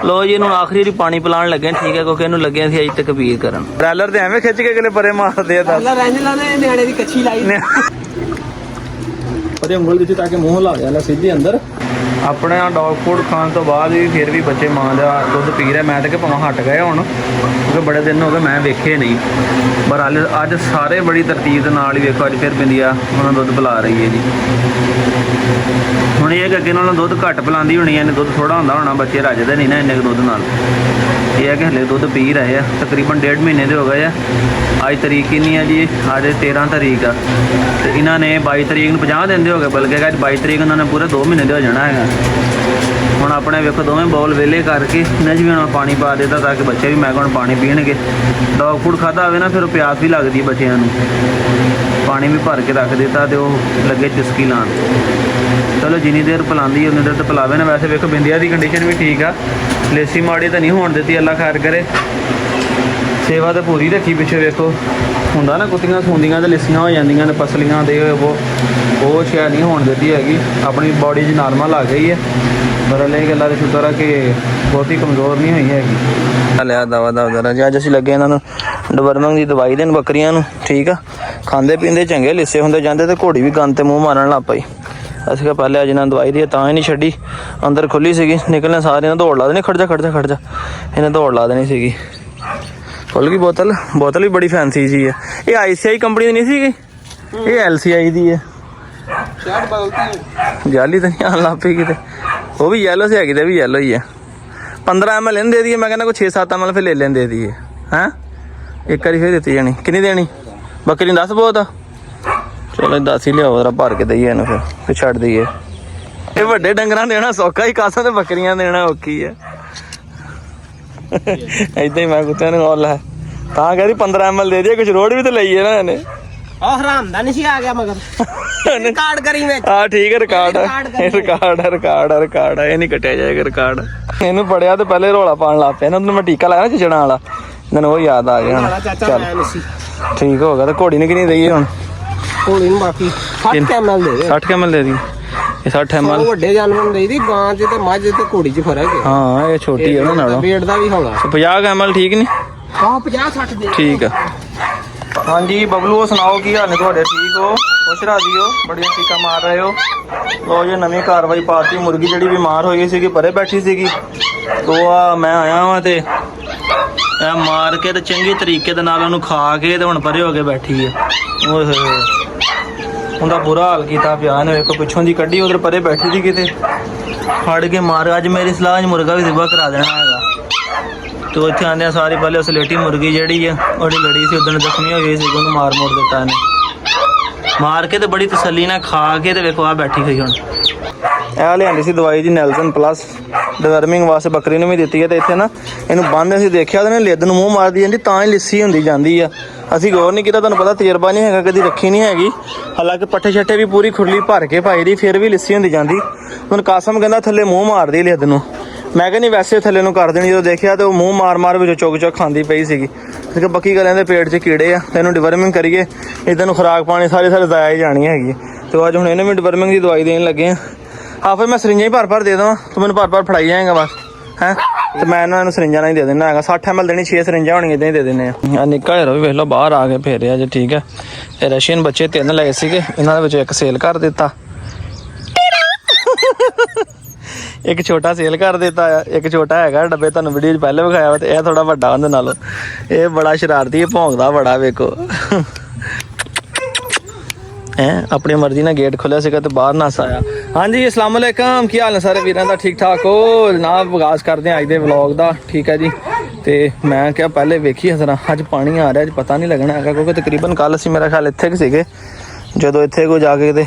लो जी इन्हू आखिरी वारी पानी पिलाण लगे ठीक है क्योंकि इन्हू लगे सी अज तक बीर करन ट्रैलर ते एवें खिच के अगले परे मारदे आ दस न्याणे दी कच्छी लाई परे उंगल दित्ती ताकि मूंह ला जाए सीधी अंदर अपने डॉग फूड खाने तो बाद भी फिर भी बच्चे मां का दुध पी रहे। मैं तो कि भावें हट गए हुण क्योंकि बड़े दिन हो गए मैं वेखे नहीं पर अज सारे बड़ी तरतीब के नाल ही वेखो अज फिर बिंदिया उन्होंने दुध पिला रही है जी। हुण ये अगे नालों दुध घट पिलांदी होनी है दुध थोड़ा होंदा होना बच्चे रजदे नहीं ना इन्ने दुध नाल। ये है कि हले दुध पी रहे हैं तकरीबन 1.5 महीने के हो गए हैं। अज तरीक कितनी है जी अज 13 तारीख आ तो इन्होंने 22 तरीक 50 दिन हो गए बल्कि अज 22 तरीक उन्होंने पूरे 2 महीने हो जाना है। हुण अपने वेखो दोवें बॉल वेले करके इन्हें भी हुण पानी पा देता ताकि बच्चे भी मैं हुण पानी पीणगे। डॉग फूड खाता होवे ना फिर प्यास भी लगती है बच्चों को पानी भी भर के रख देता तो लगे चुस्की लान। चलो जिनी देर पिलांदी उन्नी देर तो पिलावे ना। वैसे वेखो बिंदिया की कंडीशन भी ठीक आ लेसी माड़ी तो नहीं होण दित्ती अल्लाह खैर करे सेवा तो पूरी रखी पिछे वेखो हुंदा ना कुत्तियां सूंदियां तो लिस्सियां हो जांदियां ने पसलियां दे वो शायद नहीं होण दित्ती हैगी अपनी बॉडी च नॉर्मल आ गई है पर अल्लाह की अल्लाह का शुक्र है कि बहुत ही कमज़ोर नहीं हुई हैगी। लिया दवा दवा जी अज असीं लगे इन्हां नूं डिवर्मिंग की दवाई देन बकरियां नूं ठीक आ खांदे पींदे चंगे लिस्से हुंदे जांदे ते घोड़ी भी गंद ते मूँह मारन लग पई। असीं कहा पहले अज इन्हां दवाई दी तां ही नहीं छड्डी अंदर खुली सीगी निकलने सारे इन्हें दौड़ ला देनी खड़ जा इन्हें दौड़ ला देनी सीगी। खुल गई बोतल भी बड़ी फैंसी जी है। ये ICI कंपनी की नहीं सी ये LCI दी है जाली तो नहीं आन लग पी किते वो भी येलो से हैगी भी येलो ही है। 15 ml इन दे दी मैं कहना कोई 6-7 ml फिर ले लें दे दी है हैं एक बारी फिर दी जानी कितनी देनी बकरी 10 बहुत आ चलो 10 ही लियाओ जरा भर के दईए इन्हें फिर छड़ दईए। ये वड्डे डंगरां देना सौखा ही कासा ते बकरियां देना औखी है ऐदा ही मैं कुत्तियां नूं गल है तां कहदी 15 ml दे दिए कुछ रोड भी तो लईए ना इन्हें हरामदा नहीं आ गया मगर रिकॉर्ड करी मैं हाँ ठीक है रिकॉर्ड है ये नहीं कटिया जाएगा रिकॉर्ड। इन्हू पढ़िया तो पहले रौला पान लग पे मैं टीका लाया ना चिचड़ा वाला मैंने वो याद आ गया चल ठीक हो गया। तो घोड़ी ने कितनी दी हुण घोड़ी नूं बाकी 60 ml दे 60 ml दे दी 60 ml ਵੱਡੇ ਜਾਨਵਰ ਨੂੰ ਦੇਈਦੀ ਗਾਂ ਚ ਤੇ ਮੱਝ ਤੇ ਘੋੜੀ ਚ ਫਰਕ ਹੈ। ਹਾਂ ਇਹ ਛੋਟੀ ਹੈ ਉਹਨਾਂ ਨਾਲੋਂ ਵੇਟ ਦਾ ਵੀ ਹੋਣਾ 50 ml ਠੀਕ ਨਹੀਂ ਹਾਂ 50-60 ਦੇ ठीक है। हाँ जी बबलू सुनाओ की हाल ने थोड़े ठीक हो खुश राजी हो बड़िया चीका मार रहे हो। तो ये नवी कार्रवाई पाती मुर्गी जी बीमार हो गई सी परे बैठी सी तो मैं आया वहाँ तो मार के तो चंगे तरीके दे नाल उन्होंने खा के तो हुण परे हो के बैठी है उनका बुरा हाल किया पिया ने वेखो पिछों की कड्डी उधर परे बैठी थी किते फड़ के मार। अज मेरी सलाह मुर्गा भी दिबा करा देना है तो इतने आने सारी पहले सलेटी मुर्गी जी है वो लड़ी सी उदन जख्मी हो गई सी उन्होंने मार मोड़ दिता इन्हें मार के तो बड़ी तसली ने खा के तो वेखो आ बैठी गई हुण ਇਹ ਲਿਆਂਦੀ ਸੀ ਦਵਾਈ ਜੀ ਨੈਲਸਨ ਪਲੱਸ ਡਿਵਰਮਿੰਗ ਵਾਸਤੇ ਬੱਕਰੀ ਨੂੰ ਵੀ ਦਿੱਤੀ ਹੈ ਤੇ ਇੱਥੇ ਨਾ ਇਹਨੂੰ ਬੰਨ ਅਸੀਂ ਦੇਖਿਆ ਤੇ ਲਿੱਦ ਨੂੰ ਮੂੰਹ ਮਾਰਦੀ ਜਾਂਦੀ ਤਾਂ ਹੀ ਲਿੱਸੀ ਹੁੰਦੀ ਜਾਂਦੀ ਆ। ਅਸੀਂ ਗੌਰ ਨਹੀਂ ਕੀਤਾ ਤੁਹਾਨੂੰ ਪਤਾ ਤਜਰਬਾ ਨਹੀਂ ਹੈਗਾ ਕਦੀ ਰੱਖੀ ਨਹੀਂ ਹੈਗੀ ਹਾਲਾਂਕਿ ਪੱਠੇ ਛੱਟੇ ਵੀ ਪੂਰੀ ਖੁਰਲੀ ਭਰ ਕੇ ਪਾਈ ਦੀ ਫਿਰ ਵੀ ਲਿੱਸੀ ਹੁੰਦੀ ਜਾਂਦੀ। ਹੁਣ ਕਾਸਮ ਕਹਿੰਦਾ ਥੱਲੇ ਮੂੰਹ ਮਾਰਦੀ ਲਿੱਦ ਨੂੰ ਮੈਂ ਕਹਿੰਦੀ ਵੈਸੇ ਥੱਲੇ ਨੂੰ ਕਰ ਦੇਣੀ ਜਦੋਂ ਦੇਖਿਆ ਤੇ ਉਹ ਮੂੰਹ ਮਾਰ ਵਿੱਚੋਂ ਚੁੱਕ ਖਾਂਦੀ ਪਈ ਸੀਗੀ ਕਿ ਬਾਕੀ ਗੱਲ ਇਹਦੇ ਪੇਟ 'ਚ ਕੀੜੇ ਆ ਤੈਨੂੰ ਡਿਵਰਮਿੰਗ ਕਰੀਏ ਇੱਦਾਂ ਨੂੰ ਖੁਰਾਕ ਪਾਣੀ ਸਾਰੇ ਜ਼ਾਇਆ ਹੀ ਜਾਣੀ ਹੈਗੀ। ਤੇ ਅੱਜ ਹੁਣ ਇਹਨੂੰ ਵੀ ਡਿਵਰਮਿੰਗ ਦੀ ਦਵਾਈ ਦੇਣ ਲੱਗੇ ਆ। हाँ फिर मैं सरिंजा ही भर दे देवां तू मैंने भर फड़ाई जाएगा बस है तो मैं इन्होंने सरिंजा नहीं दे देना है 60 ml देनी 6 सरिंजा होनी इदां ही दे देने निक्का हीरो भी वेख लो बाहर आ गए फेरे अज ठीक है। ये रशियन बच्चे 3 लए सीगे इन्हां दे विचों एक सेल कर दिता एक छोटा सेल कर दिता एक छोटा है डब्बे तुहानूं वीडियो पहले विखाया तो यह थोड़ा वड्डा उहदे नालों ये बड़ा शरारती भौंकदा बड़ा वेखो है अपनी मर्जी ना गेट खोलिया सीगा तो बाहर नस आया। हाँ जी अस्सलाम वालेकुम की हाल है सारे वीरां दा ठीक ठाक हो जनाब आगाज़ करते हैं अज दे व्लॉग दा ठीक है जी। तो मैं क्या पहले वेखी जरा अज पानी आ रहा अज पता नहीं लगना है क्योंकि तकरीबन कल असीं मेरा ख्याल इत्थे सीगे जदों इत्थे कोई जाके ते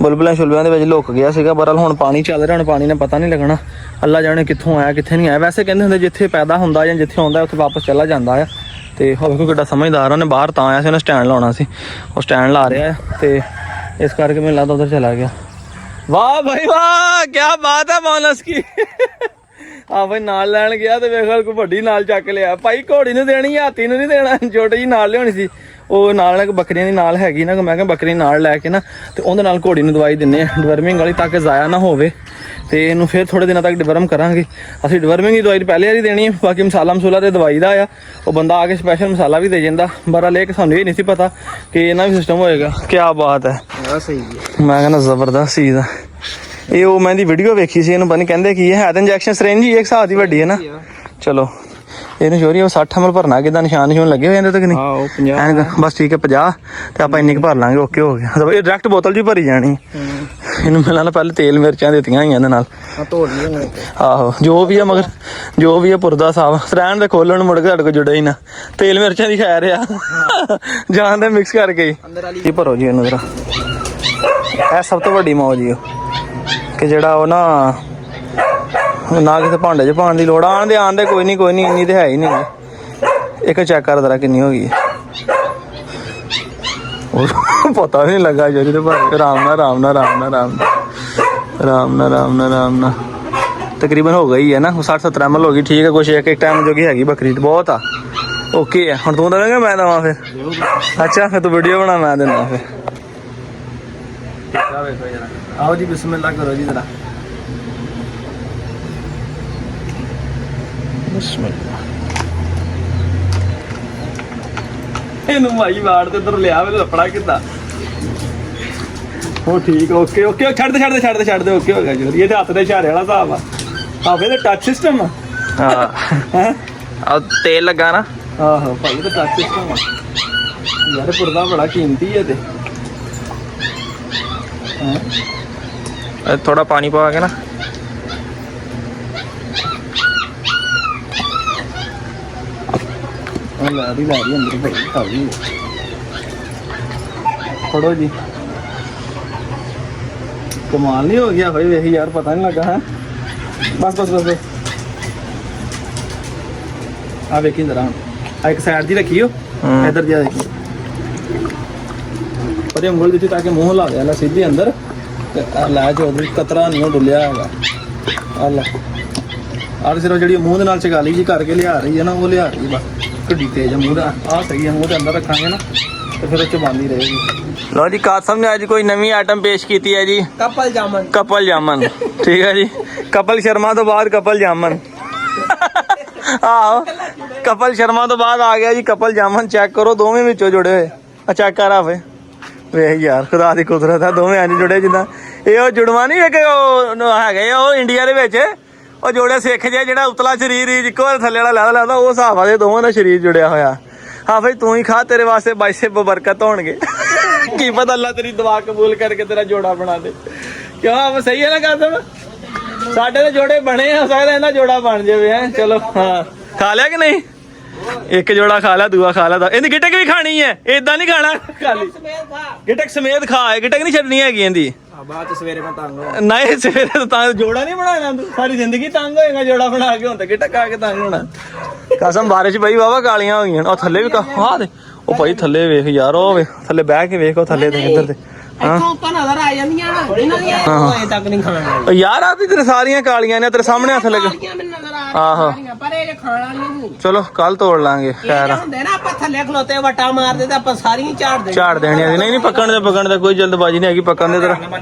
बुलबुलां शुलबुलां दे विच लुक गया सीगा बहरहाल हुण पानी चल रहा हुण पानी ने पता नहीं लगना अल्लाह जाने कित्थों आया कित्थे नहीं आया। वैसे कहंदे हुंदे जिथे पैदा हुंदा जां जिथे आउंदा उत्थे वापस चला जांदा है तो होवे कोई समझदार उन्हें बाहर तां आया सी उन्हें स्टैंड लाउणा सी वो स्टैंड ला रहा है तो इस करके मैं लगता उधर चला गया। वाह भाई वाह क्या बात है बोनस की हाँ भाई नाल लैन गया तो मेरे ख्याल कोई वड्डी नाल चक लिया भाई घोड़ी नूं देनी हाथी नूं नहीं देना छोटी जी नाल लियानी सी ਉਹ ਨਾਲ ਬੱਕਰੀਆਂ ਦੀ ਨਾਲ ਹੈਗੀ ਨਾ, ਮੈਂ ਕਿਹਾ ਬੱਕਰੀ ਨਾਲ ਲੈ ਕੇ ਨਾ ਤੇ ਉਹਦੇ ਨਾਲ ਘੋੜੀ ਨੂੰ ਦਵਾਈ ਦਿੰਨੇ ਆ ਡਿਵਰਮਿੰਗ ਵਾਲੀ, ਤਾਂ ਕਿ ਜ਼ਾਇਆ ਨਾ ਹੋਵੇ। ਤੇ ਇਹਨੂੰ ਫਿਰ ਥੋੜੇ ਦਿਨਾਂ ਤੱਕ ਡਿਵਰਮ ਕਰਾਂਗੇ ਅਸੀਂ। ਡਿਵਰਮਿੰਗ ਦੀ ਦਵਾਈ ਪਹਿਲੇ ਵਾਲੀ ਦੇਣੀ ਹੈ, ਬਾਕੀ ਮਸਾਲਾ ਤੇ ਦਵਾਈ ਦਾ ਆ, ਉਹ ਬੰਦਾ ਆ ਕੇ ਸਪੈਸ਼ਲ ਮਸਾਲਾ ਵੀ ਦੇ ਜਾਂਦਾ। ਬਰਾ ਲੈ ਕੇ ਸਾਨੂੰ ਇਹ ਨਹੀਂ ਸੀ ਪਤਾ ਕਿ ਇਹਨਾਂ ਵੀ ਸਿਸਟਮ ਹੋਏਗਾ। ਕੀ ਬਾਤ ਹੈ, ਸਹੀ ਮੈਂ ਕਹਿੰਦਾ ਜ਼ਬਰਦਸਤ ਚੀਜ਼ ਆ ਇਹ। ਉਹ ਮੈਂ ਦੀ ਵੀਡੀਓ ਵੇਖੀ ਸੀ, ਇਹਨੂੰ ਪਤਾ ਨਹੀਂ ਕਹਿੰਦੇ ਕੀ ਹੈ ਤਾਂ ਇੰਜੈਕਸ਼ਨ ਸਿਰਿੰਜ ਹੀ ਇੱਕ ਹਿਸਾਬ ਦੀ ਵੱਡੀ ਹੈ ਨਾ। ਚਲੋ ਇਹਨੂੰ ਚੋਰੀ ਉਹ 60 ml ਭਰਨਾ, ਕਿਦਾਂ ਨਿਸ਼ਾਨ ਲੱਗੇ ਹੋਏ ਇਹਦੇ ਤੱਕ ਨਹੀਂ? ਹਾਂ ਉਹ 50 ਬਸ ਠੀਕ ਹੈ 50 ਤੇ ਆਪਾਂ ਇੰਨੀ ਕੁ ਭਰ ਲਾਂਗੇ, ਓਕੇ ਹੋ ਗਿਆ। ਇਹ ਡਾਇਰੈਕਟ ਬੋਤਲ 'ਚ ਹੀ ਭਰੀ ਜਾਣੀ। ਇਹਨੂੰ ਮਿਲਣਾ ਪਹਿਲੇ ਤੇਲ ਮਿਰਚਾਂ ਦਿੱਤੀਆਂ ਹੋਈਆਂ ਇਹਦੇ ਨਾਲ। ਆਹੋ ਜੋ ਵੀ ਆ, ਮਗਰ ਜੋ ਵੀ ਆ ਪੁਰਦਾ ਸਾਹਿਬ ਸਰੈਣ ਦੇ ਖੋਲਣ ਨੂੰ ਮੁੜ ਕੇ ਸਾਡੇ ਕੋਲ ਜੁੜਿਆ ਹੀ ਨਾ। ਤੇਲ ਮਿਰਚਾਂ ਦੀ ਖੈਰ ਆ ਜਾਨ ਦੇ ਮਿਕਸ ਕਰਕੇ ਹੀ ਭਰੋ ਜੀ ਇਹਨੂੰ ਜਰਾ। ਇਹ ਸਭ ਤੋਂ ਵੱਡੀ ਮੌਜ ਹੀ ਕਿ ਜਿਹੜਾ ਉਹ ਨਾ ਕਿਸੇ ਭਾਂਡੇ 'ਚ ਪਾਉਣ ਦੀ ਲੋੜ। ਆਣ ਦੇ ਕੋਈ ਨਹੀਂ ਇੰਨੀ ਤੇ ਹੈ ਹੀ ਨਹੀਂ। ਇੱਕ ਚੈੱਕ ਕਰ ਜ਼ਰਾ ਕਿੰਨੀ ਹੋ ਗਈ ਹੈ। ਪਤਾ ਨਹੀਂ ਲੱਗਾ ਜਿਹੜੀ ਤੇ ਭਾਈ ਆਰਾਮ ਨਾਲ ਤਕਰੀਬਨ ਹੋ ਗਈ ਹੈ ਨਾ 60-70 ml ਹੋ ਗਈ। ਠੀਕ ਹੈ, ਕੁਛ ਇੱਕ ਟਾਈਮ ਜੋਗੀ ਹੈਗੀ ਬੱਕਰੀ ਤੇ ਬਹੁਤ ਆ। ਓਕੇ ਹੈ, ਹੁਣ ਤੂੰ ਦੇਵੇਂਗਾ ਮੈਂ ਦੇਵਾਂ ਫਿਰ? ਅੱਛਾ ਫਿਰ ਤੂੰ ਵੀਡੀਓ ਬਣਾ, ਮੈਂ ਦਿੰਦਾ ਫਿਰ। ਆਓ ਜੀ ਬਿਸਮਿਲ੍ਲਾ ਕਰੋ ਜੀ ਜ਼ਰਾ। ਬਿਸਮਿਲ੍ਲਾ। ਇਹਨੂੰ ਭਾਈ ਵਾੜ ਤੇ ਇੱਧਰ ਲਿਆ ਵੇ ਲੱਪੜਾ ਕਿੱਦਾਂ। ਉਹ ਠੀਕ, ਓਕੇ ਛੱਡ ਦੇ ਓਕੇ ਹੋ ਗਿਆ ਜੀ। ਇਹ ਤੇ ਹੱਥ ਦੇ ਇਸ਼ਾਰੇ ਵਾਲਾ ਹਿਸਾਬ ਆ। ਆਵੇ ਤੇ ਟੱਚ ਸਿਸਟਮ ਆ। ਹਾਂ ਆ ਤੇਲ ਲੱਗਾ ਨਾ। ਆਹੋ ਭਾਈ ਇਹ ਤਾਂ ਟੱਚ ਸਿਸਟਮ ਆ ਯਾਰ। ਪੁਰਦਾ ਬੜਾ ਕੀਮਤੀ ਹੈ ਤੇ ਥੋੜਾ ਪਾਣੀ ਪਾ ਕੇ ਨਾ ਲਾ ਦੀ ਅੰਦਰ ਭਾਈ ਖਾਲੀ ਫੜੋ ਜੀ। ਕਮਾਲ ਨਹੀਂ ਹੋ ਗਿਆ ਭਾਈ, ਵੇਖ ਯਾਰ ਪਤਾ ਨਹੀਂ ਲੱਗਾ ਹੈ। ਬਸ ਆ ਵੇਖੀ ਜਰਾ, ਆ ਇੱਕ ਸਾਈਡ ਦੀ ਰੱਖੀਓ, ਇਧਰ ਜਾ ਦੇਖੀ ਪਰ ਇਹ ਉਂਗਲ ਦਿੱਤੀ ਤਾਂ ਕਿ ਮੂੰਹ ਲਾ ਦੇ ਲੈ ਸਿੱਧੇ ਅੰਦਰ ਤੇ ਲੈ ਜੋ ਕਤਰਾ ਨਹੀਂ ਡੁੱਲਿਆ ਹੈਗਾ। ਆ ਲੈ ਆਹ ਸਿਰਫ ਜਿਹੜੀ ਮੂੰਹ ਦੇ ਨਾਲ ਚਗਾਲੀ ਜੀ ਕਰਕੇ ਲਿਆ ਰਹੀ ਹੈ ਨਾ, ਉਹ ਲਿਆ ਰਹੀ ਬਸ। ਢਿੱਡੀ ਤੇਜ਼ ਮੂੰਹ ਦਾ ਆਹ ਸਹੀ ਹੈ, ਮੂੰਹ ਦੇ ਅੰਦਰ ਰੱਖਾਂਗੇ ਨਾ ਤੇ ਫਿਰ ਉਹ ਚ ਬੰਦ ਹੀ ਰਹੇਗੀ। ਲਓ ਜੀ ਕਾਸਮ ਨੇ ਅੱਜ ਕੋਈ ਨਵੀਂ ਆਈਟਮ ਪੇਸ਼ ਕੀਤੀ ਹੈ ਜੀ, ਕਪਲ ਜਾਮਨ। ਠੀਕ ਹੈ ਜੀ, ਕਪਲ ਸ਼ਰਮਾ ਤੋਂ ਬਾਅਦ ਕਪਲ ਜਾਮਨ। ਆਹੋ ਕਪਲ ਸ਼ਰਮਾ ਤੋਂ ਬਾਅਦ ਆ ਗਿਆ ਜੀ ਕਪਲ ਜਾਮਨ। ਚੈੱਕ ਕਰੋ ਦੋਵੇਂ ਵਿੱਚੋਂ ਜੁੜੇ ਹੋਏ ਆ। ਚੈੱਕ ਕਰ ਆਵੇ ਵੇਖ ਯਾਰ, ਖੁਦਾ ਦੀ ਕੁਦਰਤ ਆ, ਦੋਵੇਂ ਇੰਜ ਜੁੜੇ ਜਿੱਦਾਂ ਇਹ ਉਹ ਜੁੜਵਾ ਨਹੀਂ ਇੱਕ ਉਹ ਹੈਗੇ ਉਹ ਇੰਡੀਆ ਦੇ ਵਿੱਚ ਉਹ ਜੋੜੇ ਸਿੱਖ ਜੇ ਜਿਹੜਾ ਉਤਲਾ ਸਰੀਰ ਇੱਕੋ ਥੱਲੇ ਵਾਲਾ ਲੈਦਾ ਉਹ ਹਿਸਾਬ ਆ ਦੇ ਦੋਵਾਂ ਦਾ ਸਰੀਰ ਜੁੜਿਆ ਹੋਇਆ। ਹਾਂ ਭਾਈ ਤੂੰ ਹੀ ਖਾ, ਤੇਰੇ ਵਾਸਤੇ ਬਾਈਸੇ ਬਬਰਕਤ ਹੋਣਗੇ। ਕੀ ਪਤਾ ਅੱਲਾ ਤੇਰੀ ਦੁਆ ਕਬੂਲ ਕਰਕੇ ਤੇਰਾ ਜੋੜਾ ਬਣਾ ਦੇ। ਕਿਉਂ ਸਹੀ ਹੈ ਨਾ ਕਾਸਮ? ਸਾਡੇ ਤੇ ਜੋੜੇ ਬਣੇ ਆ, ਸਕਦਾ ਇਹਨਾਂ ਜੋੜਾ ਬਣ ਜਾਵੇ। ਹੈ ਚਲੋ ਹਾਂ, ਖਾ ਲਿਆ ਕਿ ਨਹੀਂ? ਇੱਕ ਜੋੜਾ ਖਾ ਲਿਆ, ਦੂਆ ਖਾ ਲਿਆ। ਇਹਦੀ ਗਿਟਕ ਵੀ ਖਾਣੀ ਹੈ, ਏਦਾਂ ਨਹੀਂ ਖਾਣਾ ਖਾਲੀ। ਗਿਟਕ ਸਮੇਤ ਖਾ, ਗਿਟਕ ਨਹੀਂ ਛੱਡਣੀ ਹੈਗੀ ਇਹਦੀ। ਬਾਅਦ ਸਵੇਰੇ ਮੈਂ ਤੰਗ ਹੋਣਾ ਨਹੀਂ, ਸਵੇਰੇ ਤਾਂ ਜੋੜਾ ਨਹੀਂ ਬਣਾਉਣਾ ਤੂੰ, ਸਾਰੀ ਜ਼ਿੰਦਗੀ ਤੰਗ ਹੋਏਗਾ ਜੋੜਾ ਬਣਾ ਕੇ। ਹੁਣ ਤਾਂ ਗਿਟਕ ਆ ਕੇ ਤੰਗ ਹੋਣਾ। ਕਸਮ ਬਾਰਿਸ਼ ਪਈ ਵਾਵਾ ਕਾਲੀਆਂ ਹੋ ਗਈਆਂ। ਉਹ ਥੱਲੇ ਵੀ ਹਾਂ ਦੇ ਉਹ ਭਾਈ ਥੱਲੇ ਵੇਖ ਯਾਰ, ਉਹ ਵੇਖ ਥੱਲੇ ਬਹਿ ਕੇ ਵੇਖ, ਉਹ ਥੱਲੇ ਦੇ ਇੱਧਰ ਤੇ ਯਾਰ ਆ ਵੀ ਤੇਰੇ ਸਾਰੀਆਂ ਕਾਲੀਆਂ ਨੇ, ਤੇਰੇ ਸਾਹਮਣੇ ਹੱਥ ਲੱਗ। ਆਹੋ ਚਲੋ ਕੱਲ ਤੋੜ ਲਾਂਗੇ। ਖੈਰ ਝਾੜ ਦੇਣੀਆਂ। ਨਹੀਂ ਪੱਕਣ ਦੇ ਕੋਈ ਜਲਦਬਾਜ਼ੀ ਨਹੀਂ ਹੈਗੀ ਪੱਕਣ ਦੇ। ਤੇਰਾ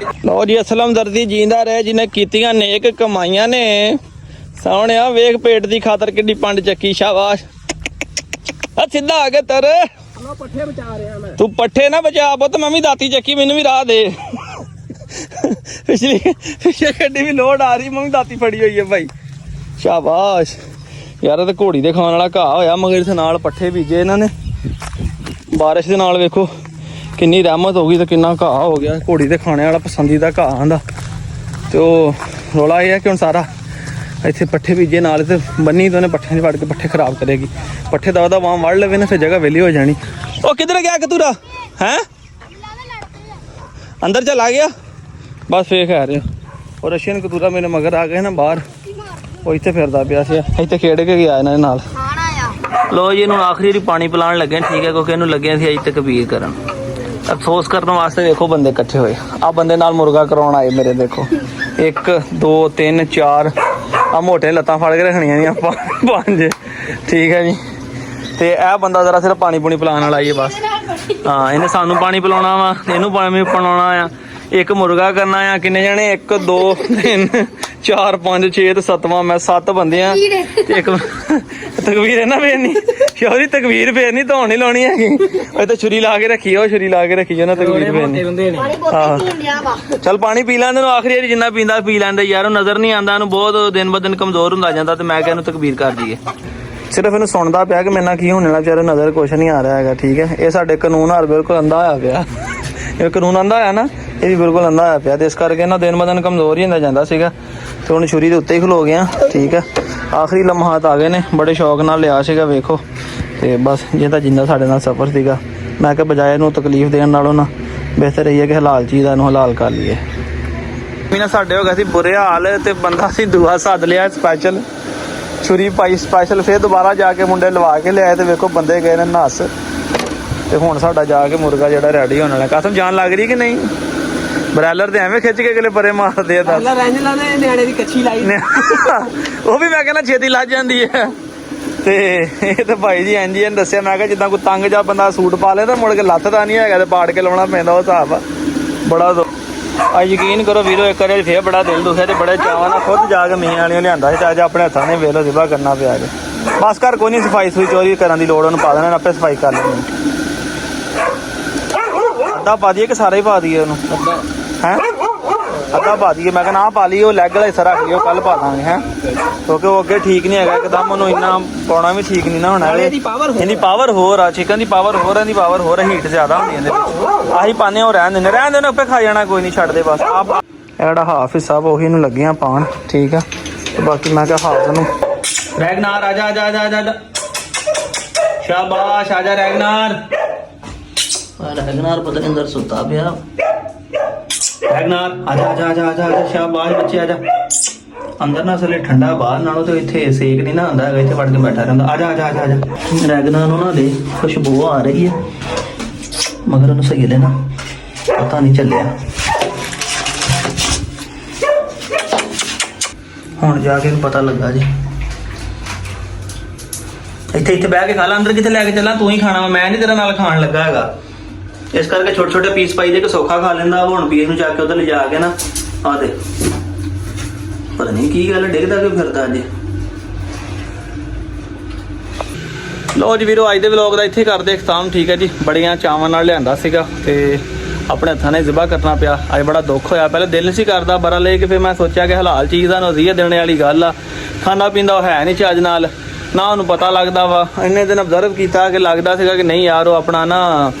ਲਓ ਜੀ ਅਸਲਮ ਦਰਦੀ ਜਿੰਦਾ ਰਹੇ, ਜਿਹਨੇ ਕੀਤੀਆਂ ਨੇਕ ਕਮਾਈਆਂ ਨੇ। ਸੋਹਣਿਆ ਵੇਖ ਪੇਟ ਦੀ ਖਾਤਰ ਕਿੱਡੀ ਪੰਡ ਚੱਕੀ, ਸ਼ਾਬਾਸ਼। ਸਿੱਧਾ ਆ ਕੇ ਤਰ ਪੱਠੇ ਬਚਾ ਰਿਹਾ ਮੈਂ। ਤੂੰ ਪੱਠੇ ਨਾ ਬਚਾ ਪੁੱਤ, ਮੈਂ ਵੀ ਦਾਤੀ ਚੱਕੀ, ਮੈਨੂੰ ਵੀ ਰਾਹ ਦੇ। ਪਿਛਲੀ ਗੱਡੀ ਵੀ ਲੋਡ ਆ ਰਹੀ, ਮੈਂ ਵੀ ਦਾਤੀ ਫੜੀ ਹੋਈ ਹੈ ਭਾਈ। ਸ਼ਾਬਾਸ਼ ਯਾਰ, ਤੇ ਘੋੜੀ ਦੇ ਖਾਣ ਵਾਲਾ ਘਾਹ ਹੋਇਆ, ਮਗਰ ਇਸ ਨਾਲ ਪੱਠੇ ਬੀਜੇ ਇਹਨਾਂ ਨੇ। ਬਾਰਿਸ਼ ਦੇ ਨਾਲ ਵੇਖੋ ਕਿੰਨੀ ਰਹਿਮਤ ਹੋ ਗਈ ਤੇ ਕਿੰਨਾ ਘਾਹ ਹੋ ਗਿਆ। ਘੋੜੀ ਦੇ ਖਾਣੇ ਵਾਲਾ ਪਸੰਦੀਦਾ ਘਾਹ ਆਂਦਾ। ਤੇ ਉਹ ਰੌਲਾ ਇਹ ਹੈ ਕਿ ਹੁਣ ਸਾਰਾ ਇੱਥੇ ਪੱਠੇ ਬੀਜੇ ਨਾਲ ਤੇ ਬੰਨੀ, ਤੇ ਉਹਨੇ ਪੱਠਿਆਂ 'ਚ ਵੜ ਕੇ ਪੱਠੇ ਖਰਾਬ ਕਰੇਗੀ। ਪੱਠੇ ਦਾ ਉਹਦਾ ਵਾਂ ਵੜ ਲਵੇ ਨਾ, ਫਿਰ ਜਗ੍ਹਾ ਵਿਹਲੀ ਹੋ ਜਾਣੀ। ਉਹ ਕਿੱਧਰ ਗਿਆ ਕਤੂਰਾ ਹੈ? ਅੰਦਰ ਚਲ ਆ ਗਿਆ ਬਸ। ਫੇਰ ਆ ਰਿਹਾ ਉਹ ਰਸ਼ੀਅਨ ਕਤੂਰਾ ਮੇਰੇ ਮਗਰ ਆ ਗਏ ਨਾ ਬਾਹਰ। ਉਹ ਇੱਥੇ ਫਿਰਦਾ ਪਿਆ ਸੀ, ਇੱਥੇ ਖੇਡ ਕੇ ਗਿਆ ਇਹਨਾਂ ਦੇ ਨਾਲ। ਲੋ ਜੀ ਇਹਨੂੰ ਆਖਰੀ ਵਾਰੀ ਪਾਣੀ ਪਿਲਾਉਣ ਲੱਗੇ, ਠੀਕ ਹੈ, ਕਿਉਂਕਿ ਇਹਨੂੰ ਲੱਗੇ ਸੀ ਅੱਜ ਤੱਕ ਕਬੀਰ ਕਰਨ। ਅਫਸੋਸ ਕਰਨ ਵਾਸਤੇ ਦੇਖੋ ਬੰਦੇ ਇਕੱਠੇ ਹੋਏ। ਆ ਬੰਦੇ ਨਾਲ ਮੁਰਗਾ ਕਰਾਉਣ ਆਏ ਮੇਰੇ। ਦੇਖੋ 1 2 3 4 ਆ ਮੋਟੇ ਲੱਤਾਂ ਫੜ ਕੇ ਰੱਖਣੀਆਂ ਦੀਆਂ 5। ਠੀਕ ਹੈ ਜੀ, ਤੇ ਇਹ ਬੰਦਾ ਜ਼ਰਾ ਸਿਰਫ ਪਾਣੀ ਪੂਣੀ ਪਿਲਾਉਣ ਵਾਲਾ ਹੀ ਹੈ ਬਸ। ਹਾਂ ਇਹਨੇ ਸਾਨੂੰ ਪਾਣੀ ਪਿਲਾਉਣਾ ਵਾ, ਇਹਨੂੰ ਪਾਣੀ ਪਿਲਾਉਣਾ ਆ। ਇੱਕ ਮੁਰਗਾ ਕਰਨਾ ਆ। ਕਿੰਨੇ ਜਣੇ? 1 2 3 4 5 6 ਤੇ 7ਵਾਂ ਮੈਂ 7 ਬੰਦੇ ਆ। ਤੇ ਇੱਕ ਤਕਵੀਰ ਹੈ ਨਾ ਫੇਰਨੀ, ਸ਼ੋਰੀ ਤਕਵੀਰ ਫੇਰਨੀ, ਧੌਣ ਨਹੀਂ ਲਾਉਣੀ ਹੈਗੀ। ਉਹ ਤਾਂ ਛੁਰੀ ਲਾ ਕੇ ਰੱਖੀ, ਉਹ ਛੁਰੀ ਲਾ ਕੇ ਰੱਖੀ ਉਹਨਾਂ ਤਕਵੀਰ ਫੇਰਨੀ। ਚੱਲ ਪਾਣੀ ਪੀ ਲੈਂਦੇ ਨੂੰ, ਆਖਰੀ ਵਾਰੀ ਜਿੰਨਾ ਪੀਂਦਾ ਪੀ ਲੈਂਦਾ ਯਾਰ। ਉਹ ਨਜ਼ਰ ਨਹੀਂ ਆਉਂਦਾ, ਉਹਨੂੰ ਬਹੁਤ ਦਿਨ ਬ ਦਿਨ ਕਮਜ਼ੋਰ ਹੁੰਦਾ ਜਾਂਦਾ। ਤੇ ਮੈਂ ਕਿਹਾ ਇਹਨੂੰ ਤਕਵੀਰ ਕਰ ਦਈਏ। ਸਿਰਫ ਇਹਨੂੰ ਸੁਣਦਾ ਪਿਆ ਕਿ ਮੇਰੇ ਨਾਲ ਕੀ ਹੋਣ ਵਾਲਾ, ਵਿਚਾਰੇ ਨਜ਼ਰ ਕੁਛ ਨਹੀਂ ਆ ਰਿਹਾ ਹੈਗਾ। ਠੀਕ ਹੈ, ਇਹ ਸਾਡੇ ਕਾਨੂੰਨ ਹਾਲ ਬਿਲਕੁਲ ਅੰਧਾ ਹੋਇਆ ਪਿਆ। ਇਹ ਕਾਨੂੰਨ ਅੰਧਾ ਹੋਇਆ ਨਾ, ਇਹ ਵੀ ਬਿਲਕੁਲ ਅੰਧਾ ਹੋਇਆ ਪਿਆ। ਤੇ ਇਸ ਕਰਕੇ ਨਾ ਦਿਨ ਬ ਦਿਨ ਕਮਜ਼ੋਰ ਹੀ ਹੁੰਦਾ ਜਾਂਦਾ ਸੀਗਾ। ਤੇ ਹੁਣ ਛੁਰੀ ਦੇ ਉੱਤੇ ਹੀ ਖਲੋ ਗਿਆ। ਠੀਕ ਹੈ, ਆਖਰੀ ਲਮਹਾਤ ਆ ਗਏ ਨੇ। ਬੜੇ ਸ਼ੌਕ ਨਾਲ ਲਿਆ ਸੀਗਾ ਵੇਖੋ। ਤੇ ਬਸ ਜਿਹਦਾ ਜਿੰਦਾ ਸਾਡੇ ਨਾਲ ਸਫ਼ਰ ਸੀਗਾ, ਮੈਂ ਕਿਹਾ ਬਜਾਏ ਇਹਨੂੰ ਤਕਲੀਫ ਦੇਣ ਨਾਲੋਂ ਨਾ ਬਿਹਤਰ ਇਹ ਹੈ ਕਿ ਹਲਾਲ ਚੀਜ਼ ਦਾ ਇਹਨੂੰ ਹਲਾਲ ਕਰ ਲਈਏ। ਵੀ ਨਾ ਸਾਡੇ ਹੋ ਗਿਆ ਸੀ ਬੁਰੇ ਹਾਲ, ਤੇ ਬੰਦਾ ਸੀ ਦੂਆ ਸੱਦ ਲਿਆ ਸਪੈਸ਼ਲ, ਛੁਰੀ ਪਾਈ ਸਪੈਸ਼ਲ। ਫਿਰ ਦੁਬਾਰਾ ਜਾ ਕੇ ਮੁੰਡੇ ਲਵਾ ਕੇ ਲਿਆਏ ਤੇ ਵੇਖੋ ਬੰਦੇ ਗਏ ਨੇ ਨੱਸ। ਤੇ ਹੁਣ ਸਾਡਾ ਜਾ ਕੇ ਮੁਰਗਾ ਜਿਹੜਾ ਰੈਡੀ ਹੋਣ ਵਾਲਾ। ਕਸਮ ਜਾਨ ਲੱਗ ਰਹੀ ਕਿ ਨਹੀਂ? ਬ੍ਰੈਲਰ ਤੇ ਐਵੇਂ ਖਿੱਚ ਕੇ ਅਗਲੇ ਪਰੇ ਮਾਰਦੇ ਆ। ਦੱਸ ਨਿਆਣੇ ਦੀ ਕੱਚੀ ਲਾਈ ਉਹ ਵੀ ਮੈਂ ਕਹਿੰਦਾ ਛੇਤੀ ਲੱਜ ਜਾਂਦੀ ਹੈ। ਤੇ ਇਹ ਤਾਂ ਭਾਈ ਜੀ ਐਨਜੀ ਨੇ ਦੱਸਿਆ। ਮੈਂ ਕਿਹਾ ਜਿੱਦਾਂ ਕੋਈ ਤੰਗ ਜਾ ਬੰਦਾ ਸੂਟ ਪਾ ਲੇ ਤਾਂ ਮੁੜ ਕੇ ਲੱਥ ਦਾ ਨਹੀਂ ਹੈਗਾ, ਤੇ ਪਾੜ ਕੇ ਲਾਉਣਾ ਪੈਂਦਾ। ਉਹ ਹਿਸਾਬ ਆ ਬੜਾ। ਆ ਯਕੀਨ ਕਰੋ ਵੀਰੋ, ਇੱਕ ਵਾਰੀ ਫੇਰ ਬੜਾ ਦਿਲ ਦੁਖਿਆ ਤੇ ਬੜੇ ਚਾਵਾਂ ਨਾਲ ਖੁਦ ਜਾ ਕੇ ਮੀਆਂ ਵਾਲੀਆਂ ਲਿਆਂਦਾ ਸੀ। ਤੇ ਅੱਜ ਆਪਣੇ ਹੱਥਾਂ ਨੇ ਵੇਲੋ ਜ਼ਿਬਾ ਕਰਨਾ ਪਿਆ ਜੇ। ਬਸ ਕਰ ਕੋਈ ਨਹੀਂ, ਸਫਾਈ ਸੂਈ ਚੋਰੀ ਕਰਨ ਦੀ ਲੋੜ, ਉਹਨੂੰ ਪਾ ਦੇਣਾ, ਆਪੇ ਸਫਾਈ ਕਰ ਲੈਣੀ। ਅੱਧਾ ਪਾ ਦਈਏ ਕਿ ਸਾਰਾ ਹੀ ਪਾ ਦਈਏ ਉਹਨੂੰ? ਹੈ ਅੱਧਾ ਪਾ ਦਈਏ। ਮੈਂ ਕਹਿੰਦਾ ਆਹ ਪਾ ਲਈ, ਉਹ ਲੈਗ ਵਾਲਾ ਹਿੱਸਾ ਰੱਖ ਲਿਓ, ਕੱਲ ਪਾ ਦਾਂਗੇ। ਹੈ ਕਿਉਂਕਿ ਉਹ ਅੱਗੇ ਠੀਕ ਨਹੀਂ ਹੈਗਾ ਇੱਕਦਮ, ਉਹਨੂੰ ਇੰਨਾ ਪਾਉਣਾ ਵੀ ਠੀਕ ਨਹੀਂ ਨਾ ਹੋਣਾ। ਇਹਦੀ ਪਾਵਰ ਹੋਰ ਆ, ਚਿਕਨ ਦੀ ਪਾਵਰ ਹੋਰ, ਇਹਦੀ ਪਾਵਰ ਹੋਰ, ਹੀਟ ਜ਼ਿਆਦਾ ਹੁੰਦੀ ਇਹਦੇ ਵਿੱਚ। ਆਹੀ ਪਾਣੇ ਉਹ ਰਹਿਣ ਦਿੰਦੇ, ਰਹਿਣ ਦੇਣ, ਆਪੇ ਖਾ ਜਾਣਾ, ਕੋਈ ਨਹੀਂ ਛੱਡਦੇ। ਬਸ ਆਹ ਇਹ ਜਿਹੜਾ ਹਾਫ ਹਿੱਸਾ ਉਹੀ ਇਹਨੂੰ ਲੱਗੀਆਂ ਪਾਉਣ। ਠੀਕ ਆ, ਤੇ ਬਾਕੀ ਮੈਂ ਕਿਹਾ ਹਾਫ ਨੂੰ। ਰੈਗਨਾਰ ਆ ਜਾ ਆ ਜਾ ਆ ਜਾ ਆ ਜਾ, ਸ਼ਾਬਾਸ਼ ਆ ਜਾ ਰੈਗਨਾਰ। ਰੈਗਨਾਰ ਪਤਾ ਨਹੀਂ ਅੰਦਰ ਸੁੱਤਾ ਪਿਆ। ਰੈਗਨਾਰ ਆ ਜਾ ਆ ਜਾ ਆ ਜਾ ਆ ਜਾ, ਸ਼ਾਬਾਸ਼ ਬੱਚੇ ਆ ਜਾ। ਅੰਦਰ ਨਾ ਅਸਲੇ ਠੰਡਾ, ਬਾਹਰ ਨਾਲੋਂ ਤੇ ਇੱਥੇ ਸੇਕ ਨਹੀਂ ਨਾ ਹੁੰਦਾ ਹੈਗਾ, ਇੱਥੇ ਵੜ ਕੇ ਬੈਠਾ ਰਹਿੰਦਾ। ਆ ਜਾ ਆ ਜਾ ਆ ਜਾ ਆ ਜਾ। ਰੈਗਨਾਰ ਨੂੰ ਨਾ ਦੇ ਖੁਸ਼ਬੂ ਆ ਰਹੀ ਹੈ, ਮਗਰ ਉਹਨੂੰ ਸਹੀ ਲੈਣਾ ਪਤਾ ਨਹੀਂ ਚੱਲਿਆ। ਹੁਣ ਜਾ ਕੇ ਇਹਨੂੰ ਪਤਾ ਲੱਗਾ ਜੀ। ਇੱਥੇ ਇੱਥੇ ਬਹਿ ਕੇ ਖਾ ਲਾ, ਅੰਦਰ ਕਿੱਥੇ ਲੈ ਕੇ ਚੱਲਾਂ? ਤੂੰ ਹੀ ਖਾਣਾ ਵਾ, ਮੈਂ ਨਹੀਂ ਤੇਰੇ ਨਾਲ ਖਾਣ ਲੱਗਾ ਹੈਗਾ। ਇਸ ਕਰਕੇ ਛੋਟੇ ਛੋਟੇ ਪੀਸ ਪਾਈ ਦੇ ਕਿ ਸੌਖਾ ਖਾ ਲੈਂਦਾ। ਹੁਣ ਪੀਸ ਨੂੰ ਜਾ ਕੇ ਉਧਰ ਲਿਜਾ ਕੇ ਨਾ ਆ ਦੇ, ਪਤਾ ਨਹੀਂ ਕੀ ਗੱਲ ਡਿੱਗਦਾ ਕਿਉਂ ਫਿਰਦਾ ਅੱਜ। ਲੋ ਜੀ ਵੀਰੋ, ਅੱਜ ਦੇ ਵਲੌਗ ਦਾ ਇੱਥੇ ਕਰਦੇ ਇਖਤਾਮ। ਠੀਕ ਹੈ ਜੀ, ਬੜੀਆਂ ਚਾਵਾਂ ਨਾਲ ਲਿਆਂਦਾ ਸੀਗਾ ਤੇ ਆਪਣੇ ਹੱਥਾਂ ਨੇ ਜ਼ਿਬਾ ਕਰਨਾ ਪਿਆ। ਅੱਜ ਬੜਾ ਦੁੱਖ ਹੋਇਆ। ਪਹਿਲੇ ਦਿਲ ਸੀ ਕਰਦਾ ਬਰਾ ਲੈ ਕੇ, ਫਿਰ ਮੈਂ ਸੋਚਿਆ ਕਿ ਹਲਾਲ ਚੀਜ਼ ਦਾ ਨਜ਼ਰੀਆ ਦੇਣੇ ਵਾਲੀ ਗੱਲ ਆ। ਖਾਣਾ ਪੀਂਦਾ ਉਹ ਹੈ ਨਹੀਂ ਚੱਜ ਨਾਲ, ਨਾ ਉਹਨੂੰ ਪਤਾ ਲੱਗਦਾ ਵਾ। ਇੰਨੇ ਦਿਨ ਅਬਜ਼ਰਵ ਕੀਤਾ ਕਿ ਲੱਗਦਾ ਸੀਗਾ ਕਿ ਨਹੀਂ ਯਾਰ ਉਹ ਆਪਣਾ ਨਾ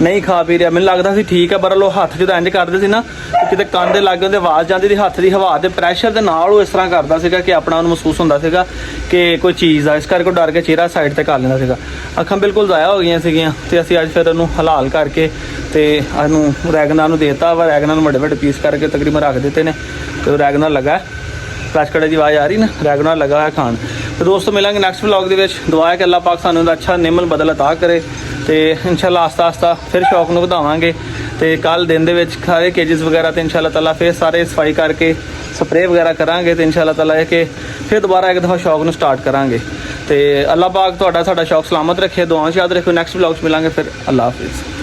ਨਹੀਂ ਖਾ ਪੀ ਰਿਹਾ। ਮੈਨੂੰ ਲੱਗਦਾ ਸੀ ਠੀਕ ਆ, ਪਰ ਉਹ ਹੱਥ ਜਦੋਂ ਇੰਜ ਕਰਦੇ ਸੀ ਨਾ, ਕਿਤੇ ਕੰਨ ਦੇ ਲਾਗੇ ਉਹਦੇ ਆਵਾਜ਼ ਜਾਂਦੀ ਸੀ, ਹੱਥ ਦੀ ਹਵਾ ਦੇ ਪ੍ਰੈਸ਼ਰ ਦੇ ਨਾਲ ਉਹ ਇਸ ਤਰ੍ਹਾਂ ਕਰਦਾ ਸੀਗਾ ਕਿ ਆਪਣਾ ਉਹਨੂੰ ਮਹਿਸੂਸ ਹੁੰਦਾ ਸੀਗਾ ਕਿ ਕੋਈ ਚੀਜ਼ ਆ। ਇਸ ਕਰਕੇ ਉਹ ਡਰ ਕੇ ਚਿਹਰਾ ਸਾਈਡ ਤੇ ਕਰ ਲੈਂਦਾ ਸੀਗਾ। ਅੱਖਾਂ ਬਿਲਕੁਲ ਜ਼ਾਇਆ ਹੋ ਗਈਆਂ ਸੀਗੀਆਂ। ਤੇ ਅਸੀਂ ਅੱਜ ਫਿਰ ਉਹਨੂੰ ਹਲਾਲ ਕਰਕੇ ਤੇ ਇਹਨੂੰ ਰੈਗਨਾਰ ਨੂੰ ਦੇਤਾ ਵਾ। ਰੈਗਨਾਰ ਨੂੰ ਵੱਡੇ ਵੱਡੇ ਪੀਸ ਕਰਕੇ ਤਕਰੀਬਨ ਰੱਖ ਦਿੱਤੇ ਨੇ। ਤੇ ਉਹ ਰੈਗਨਾਰ ਲੱਗਾ, ਕੜਾਚਕੜੇ ਦੀ ਆਵਾਜ਼ ਆ ਰਹੀ ਨਾ, ਰੈਗਨਾਰ ਲੱਗਾ ਹੋਇਆ ਖਾਣ। ਤੇ ਦੋਸਤੋ ਮਿਲਾਂਗੇ ਨੈਕਸਟ ਵਲੌਗ ਦੇ ਵਿੱਚ। ਦੁਆ ਹੈ ਕਿ ਅੱਲਾਹ ਪਾਕ ਸਾਨੂੰ ਇਹਦਾ ਅੱਛਾ ਨਿਮਲ ਬਦਲ ਅਤਾ ਕਰੇ। ਤੇ ਇਨਸ਼ਾਅੱਲਾ ਆਸਤਾ ਆਸਤਾ ਫਿਰ ਸ਼ੌਕ ਨੂੰ ਵਧਾਵਾਂਗੇ। ਤੇ ਕੱਲ ਦਿਨ ਦੇ ਵਿੱਚ ਸਾਰੇ ਕੇਜਸ ਵਗੈਰਾ ਤੇ ਇਨਸ਼ਾਅੱਲਾ ਤਾਲਾ ਫਿਰ ਸਾਰੇ ਸਫਾਈ ਕਰਕੇ ਸਪਰੇਅ ਵਗੈਰਾ ਕਰਾਂਗੇ। ਤੇ ਇਨਸ਼ਾਅੱਲਾ ਤਾਲਾ ਇਹ ਕਿ ਫਿਰ ਦੁਬਾਰਾ ਇੱਕ ਦਫਾ ਸ਼ੌਕ ਨੂੰ ਸਟਾਰਟ ਕਰਾਂਗੇ। ਤੇ ਅੱਲਾਹ ਪਾਕ ਤੁਹਾਡਾ ਸਾਡਾ ਸ਼ੌਕ ਸਲਾਮਤ ਰੱਖੇ। ਦੁਆਵਾਂ 'ਚ ਯਾਦ ਰੱਖਿਓ। ਨੈਕਸਟ ਵਲੌਗ 'ਚ ਮਿਲਾਂਗੇ ਫਿਰ। ਅੱਲਾਹ ਹਾਫਿਜ਼।